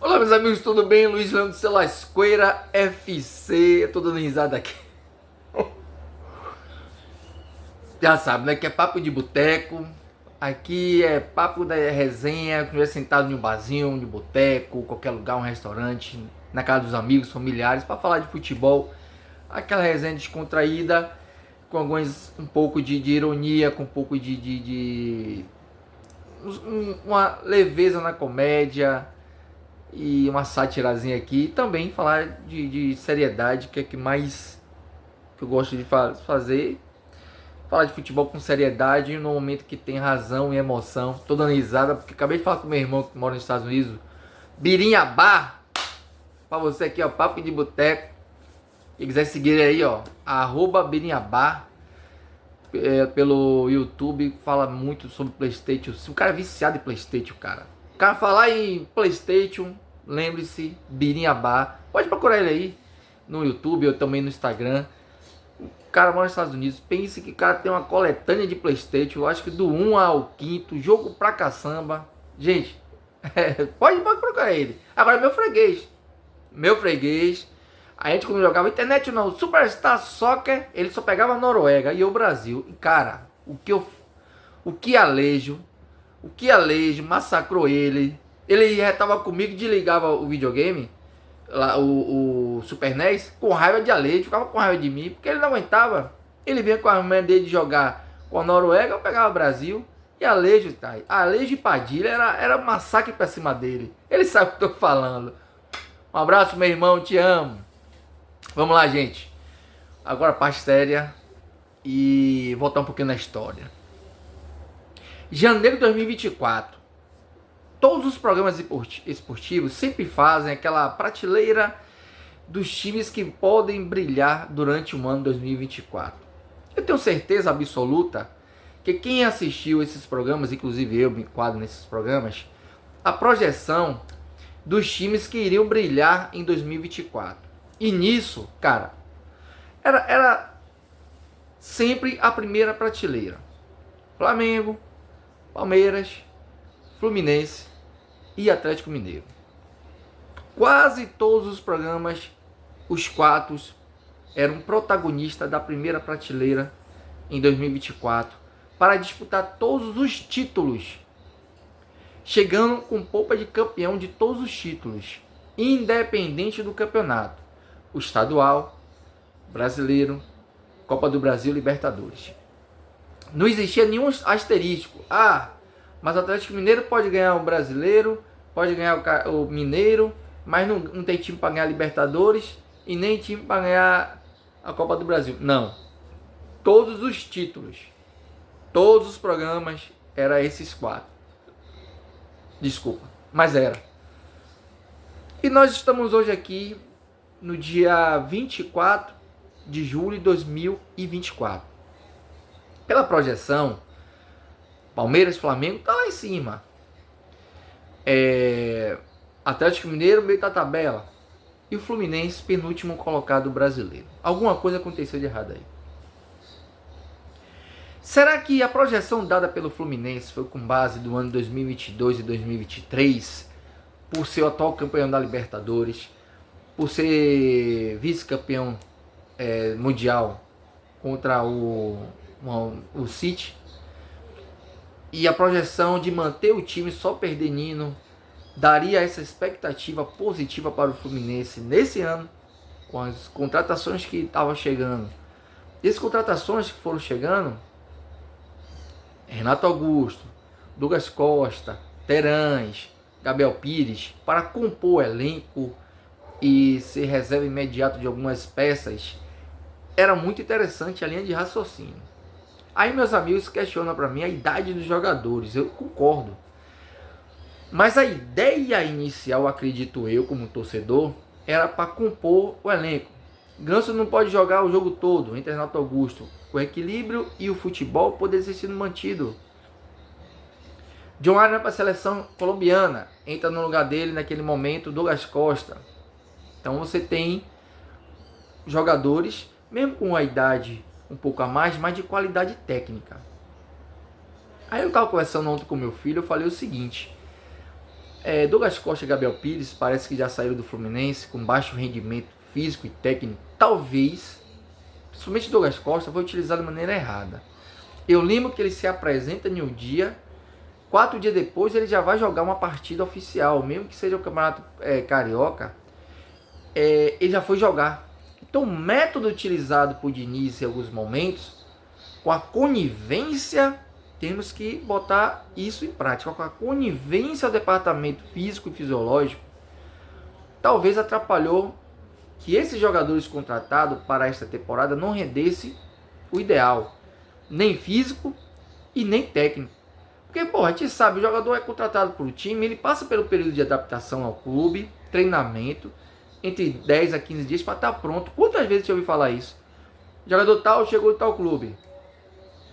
Olá, meus amigos, tudo bem? Luiz Leandro Celasqueira FC. Eu tô dando risada aqui. Já sabe, né? Que é papo de boteco. Aqui é papo da resenha. Quando sentado em um barzinho, de boteco, qualquer lugar, um restaurante, na casa dos amigos, familiares, para falar de futebol. Aquela resenha descontraída, com alguns, um pouco de ironia, com um pouco uma leveza na comédia e uma satirazinha aqui. E também falar de seriedade, que é que mais que eu gosto de fazer. Falar de futebol com seriedade no momento que tem razão e emoção. Tô dando risada porque acabei de falar com meu irmão que mora nos Estados Unidos. Birinha Bar. Pra você aqui, ó, papo de boteco. Quem quiser seguir aí, ó, Birinha Bar. Pelo YouTube, fala muito sobre PlayStation. O cara é viciado em PlayStation, cara. O cara falar em PlayStation, lembre-se, Birinha Bar. Pode procurar ele aí no YouTube ou também no Instagram. O cara mora nos Estados Unidos. Pense que o cara tem uma coletânea de PlayStation. Eu acho que do 1 ao 5, jogo pra caçamba. Gente, pode procurar ele. Agora, meu freguês. Meu freguês. A gente quando jogava internet não, Superstar Soccer, ele só pegava a Noruega e o Brasil. E cara, o que Alejo massacrou ele. Ele já tava comigo e desligava o videogame, lá, o Super NES, com raiva de Alejo, ficava com raiva de mim, porque ele não aguentava. Ele vinha com a mãe dele de jogar com a Noruega, eu pegava o Brasil. E Alejo, tá? Alejo e Padilha era massacre pra cima dele. Ele sabe o que eu tô falando. Um abraço, meu irmão, te amo. Vamos lá, gente. Agora a parte séria e voltar um pouquinho na história. Janeiro de 2024. Todos os programas esportivos sempre fazem aquela prateleira dos times que podem brilhar durante o ano 2024. Eu tenho certeza absoluta que quem assistiu esses programas, inclusive eu me enquadro nesses programas, a projeção dos times que iriam brilhar em 2024. E nisso, cara, era sempre a primeira prateleira. Flamengo, Palmeiras, Fluminense e Atlético Mineiro. Quase todos os programas, os quatro eram protagonistas da primeira prateleira em 2024 para disputar todos os títulos, chegando com polpa de campeão de todos os títulos, independente do campeonato. O estadual, brasileiro, Copa do Brasil, Libertadores. Não existia nenhum asterisco. Ah, mas o Atlético Mineiro pode ganhar o brasileiro, pode ganhar o mineiro, mas não tem time para ganhar a Libertadores e nem time para ganhar a Copa do Brasil. Não. Todos os títulos, todos os programas, eram esses quatro. Desculpa, mas era. E nós estamos hoje aqui no dia 24 de julho de 2024. Pela projeção, Palmeiras e Flamengo tá lá em cima. Atlético Mineiro meio da tabela. E o Fluminense penúltimo colocado brasileiro. Alguma coisa aconteceu de errado aí. Será que a projeção dada pelo Fluminense foi com base do ano 2022 e 2023, por ser o atual campeão da Libertadores, por ser vice-campeão mundial contra o City, e a projeção de manter o time só perder Nino, daria essa expectativa positiva para o Fluminense nesse ano, com as contratações que estavam chegando. E as contratações que foram chegando, Renato Augusto, Douglas Costa, Terãs, Gabriel Pires, para compor o elenco e ser reserva imediato de algumas peças, era muito interessante a linha de raciocínio. Aí meus amigos questionam para mim a idade dos jogadores, eu concordo. Mas a ideia inicial, acredito eu, como torcedor, era para compor o elenco. Ganso não pode jogar o jogo todo, entre Renato Augusto. O equilíbrio e o futebol poderia ter sido mantido. John Arne para a seleção colombiana, entra no lugar dele naquele momento Douglas Costa. Então você tem jogadores, mesmo com a idade um pouco a mais, mas de qualidade técnica. Aí eu estava conversando ontem com meu filho, eu falei o seguinte: Douglas Costa e Gabriel Pires parece que já saíram do Fluminense com baixo rendimento físico e técnico. Talvez, principalmente Douglas Costa, foi utilizado de maneira errada. Eu lembro que ele se apresenta em um dia, 4 dias depois ele já vai jogar uma partida oficial, mesmo que seja o Campeonato Carioca, ele já foi jogar. Então o método utilizado por Diniz em alguns momentos, com a conivência, temos que botar isso em prática, com a conivência do departamento físico e fisiológico, talvez atrapalhou que esses jogadores contratados para esta temporada não rendesse o ideal, nem físico e nem técnico. Porque, a gente sabe, o jogador é contratado pelo time, ele passa pelo período de adaptação ao clube, treinamento, entre 10 a 15 dias para estar pronto. Quantas vezes você ouviu falar isso? O jogador tal chegou em tal clube,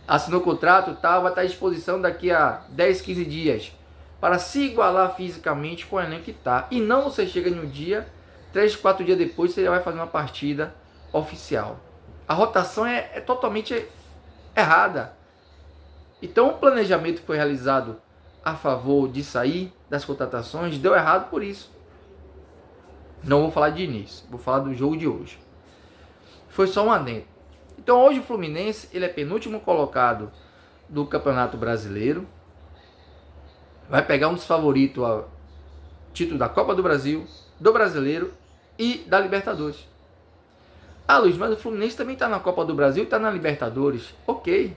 assinou o contrato, tal, vai estar à disposição daqui a 10, 15 dias para se igualar fisicamente com o elenco que está. E não você chega em um dia, 3, 4 dias depois você já vai fazer uma partida oficial. A rotação é totalmente errada. Então o planejamento que foi realizado a favor de sair das contratações deu errado por isso. Não vou falar de início, vou falar do jogo de hoje. Foi só um adendo. Então hoje o Fluminense ele é penúltimo colocado do Campeonato Brasileiro. Vai pegar um dos favoritos ao título da Copa do Brasil, do Brasileiro e da Libertadores. Ah, Luiz, mas o Fluminense também está na Copa do Brasil e está na Libertadores. Ok,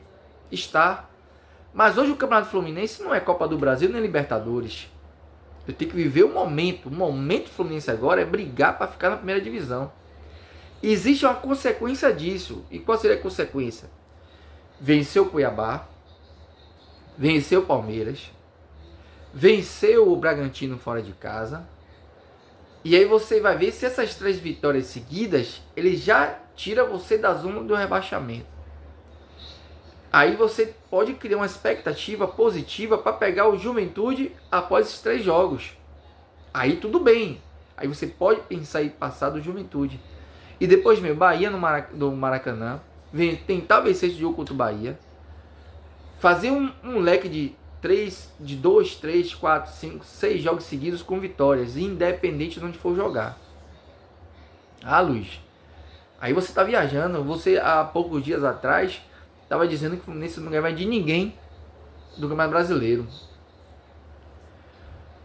está. Mas hoje o Campeonato Fluminense não é Copa do Brasil nem Libertadores. Eu tenho que viver o momento. O momento do Fluminense agora é brigar para ficar na primeira divisão. E existe uma consequência disso. E qual seria a consequência? Venceu o Cuiabá, venceu o Palmeiras, venceu o Bragantino fora de casa. E aí você vai ver se essas 3 vitórias seguidas, ele já tira você da zona do rebaixamento. Aí você pode criar uma expectativa positiva para pegar o Juventude após esses 3 jogos. Aí tudo bem. Aí você pode pensar em passar do Juventude. E depois vem o Bahia no Maracanã. Tentar vencer esse jogo contra o Bahia. Fazer um leque de 2, 3, 4, 5, 6 jogos seguidos com vitórias. Independente de onde for jogar. Ah, Luiz. Aí você está viajando. Você há poucos dias atrás estava dizendo que o Fluminense não ganhava de ninguém do Campeonato Brasileiro.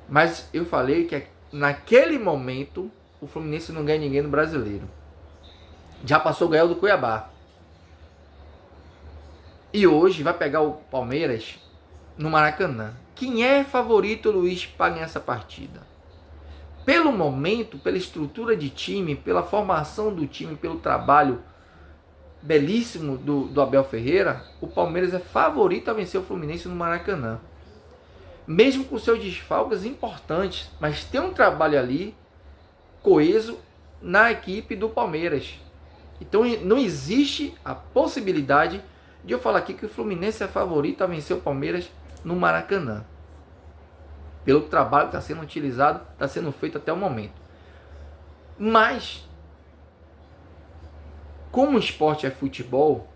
Mas eu falei que naquele momento o Fluminense não ganha ninguém no Brasileiro. Já passou o ganhar do Cuiabá. E hoje vai pegar o Palmeiras no Maracanã. Quem é favorito, Luiz, para ganhar essa partida? Pelo momento, pela estrutura de time, pela formação do time, pelo trabalho belíssimo do Abel Ferreira, o Palmeiras é favorito a vencer o Fluminense no Maracanã. Mesmo com seus desfalques importantes, mas tem um trabalho ali coeso na equipe do Palmeiras. Então não existe a possibilidade de eu falar aqui que o Fluminense é favorito a vencer o Palmeiras no Maracanã. Pelo trabalho que está sendo utilizado, está sendo feito até o momento. Mas como o esporte é futebol,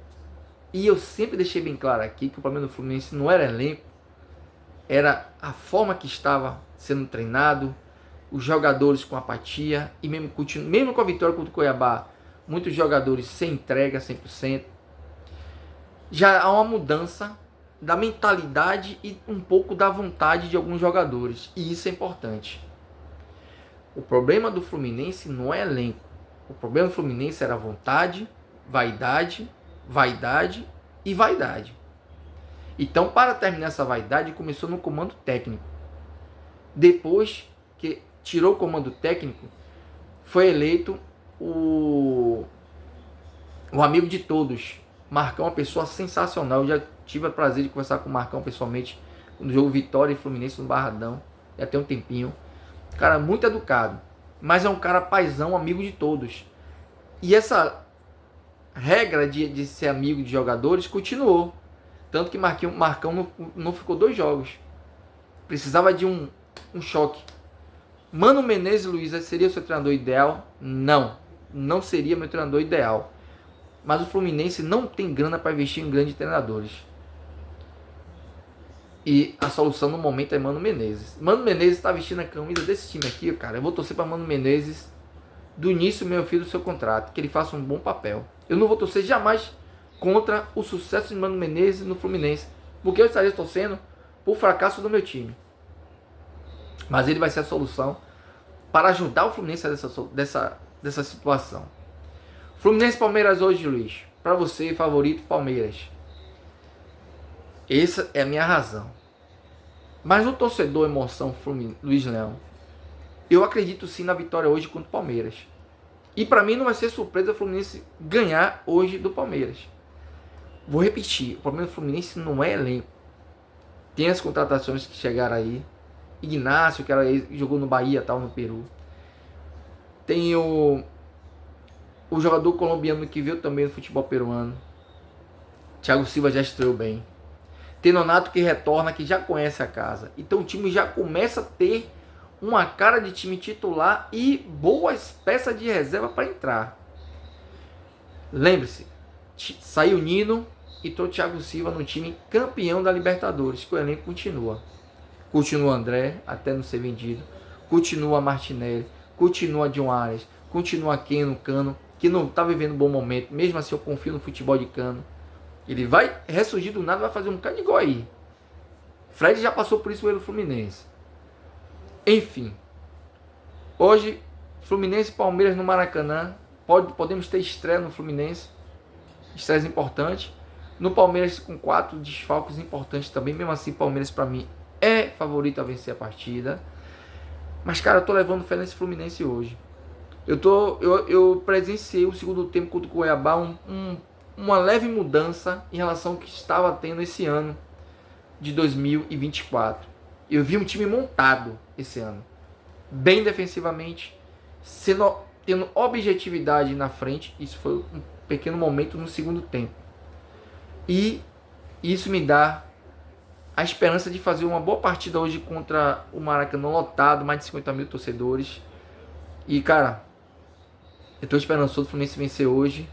e eu sempre deixei bem claro aqui que o problema do Fluminense não era elenco, era a forma que estava sendo treinado, os jogadores com apatia, e mesmo com a vitória contra o Cuiabá, muitos jogadores sem entrega 100%. Já há uma mudança da mentalidade e um pouco da vontade de alguns jogadores, e isso é importante. O problema do Fluminense não é elenco. O problema do Fluminense era vontade, vaidade, vaidade e vaidade. Então, para terminar essa vaidade, começou no comando técnico. Depois que tirou o comando técnico, foi eleito o amigo de todos. Marcão é uma pessoa sensacional. Eu já tive o prazer de conversar com o Marcão pessoalmente no jogo Vitória e Fluminense no Barradão. Já tem um tempinho. Cara muito educado. Mas é um cara paizão, amigo de todos. E essa regra de ser amigo de jogadores continuou. Tanto que Marcão não ficou 2 jogos. Precisava de um choque. Mano Menezes, Luiz, seria o seu treinador ideal? Não. Não seria meu treinador ideal. Mas o Fluminense não tem grana para investir em grandes treinadores. E a solução no momento é Mano Menezes. Mano Menezes está vestindo a camisa desse time aqui, cara. Eu vou torcer para Mano Menezes do início, meu filho, do seu contrato, que ele faça um bom papel. Eu não vou torcer jamais contra o sucesso de Mano Menezes no Fluminense, porque eu estaria torcendo por fracasso do meu time. Mas ele vai ser a solução para ajudar o Fluminense dessa situação. Fluminense Palmeiras hoje, Luiz. Para você, favorito Palmeiras. Essa é a minha razão. Mas no torcedor emoção Luiz Leão, eu acredito sim na vitória hoje contra o Palmeiras. E para mim não vai ser surpresa o Fluminense ganhar hoje do Palmeiras. Vou repetir, o problema do Fluminense não é elenco. Tem as contratações que chegaram aí. Ignacio, que jogou no Bahia, tal, no Peru. Tem o jogador colombiano que veio também no futebol peruano. Thiago Silva já estreou bem. Tem Nonato que retorna, que já conhece a casa. Então o time já começa a ter uma cara de time titular e boas peças de reserva para entrar. Lembre-se, saiu Nino e trouxe Thiago Silva no time campeão da Libertadores, que o elenco continua. Continua André, até não ser vendido. Continua Martinelli, continua John Arias, continua Keno Cano, que não está vivendo um bom momento. Mesmo assim eu confio no futebol de Cano. Ele vai ressurgir do nada, vai fazer um bocado de gol aí. Fred já passou por isso pelo Fluminense. Enfim. Hoje, Fluminense e Palmeiras no Maracanã. Podemos ter estreia no Fluminense. Estreias importantes. No Palmeiras com 4 desfalques importantes também. Mesmo assim, Palmeiras para mim é favorito a vencer a partida. Mas, cara, eu tô levando fé nesse Fluminense hoje. Eu presenciei o segundo tempo contra o Cuiabá uma leve mudança em relação ao que estava tendo esse ano de 2024. Eu vi um time montado esse ano, bem defensivamente, tendo objetividade na frente. Isso foi um pequeno momento no segundo tempo. E isso me dá a esperança de fazer uma boa partida hoje contra o Maracanã lotado, mais de 50 mil torcedores. E, cara, eu tô esperançoso do Fluminense vencer hoje,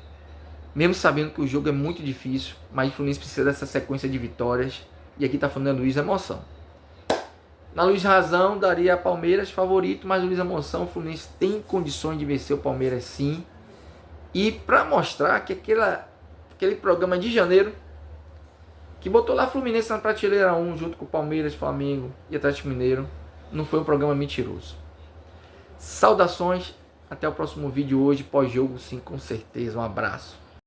mesmo sabendo que o jogo é muito difícil, mas o Fluminense precisa dessa sequência de vitórias. E aqui tá falando Luiz Emoção. Na Luiz Razão, daria a Palmeiras favorito, mas o Luiz Emoção, o Fluminense tem condições de vencer o Palmeiras sim. E para mostrar que aquele programa de janeiro, que botou lá Fluminense na prateleira 1, junto com o Palmeiras, Flamengo e Atlético Mineiro, não foi um programa mentiroso. Saudações, até o próximo vídeo hoje, pós-jogo sim, com certeza. Um abraço.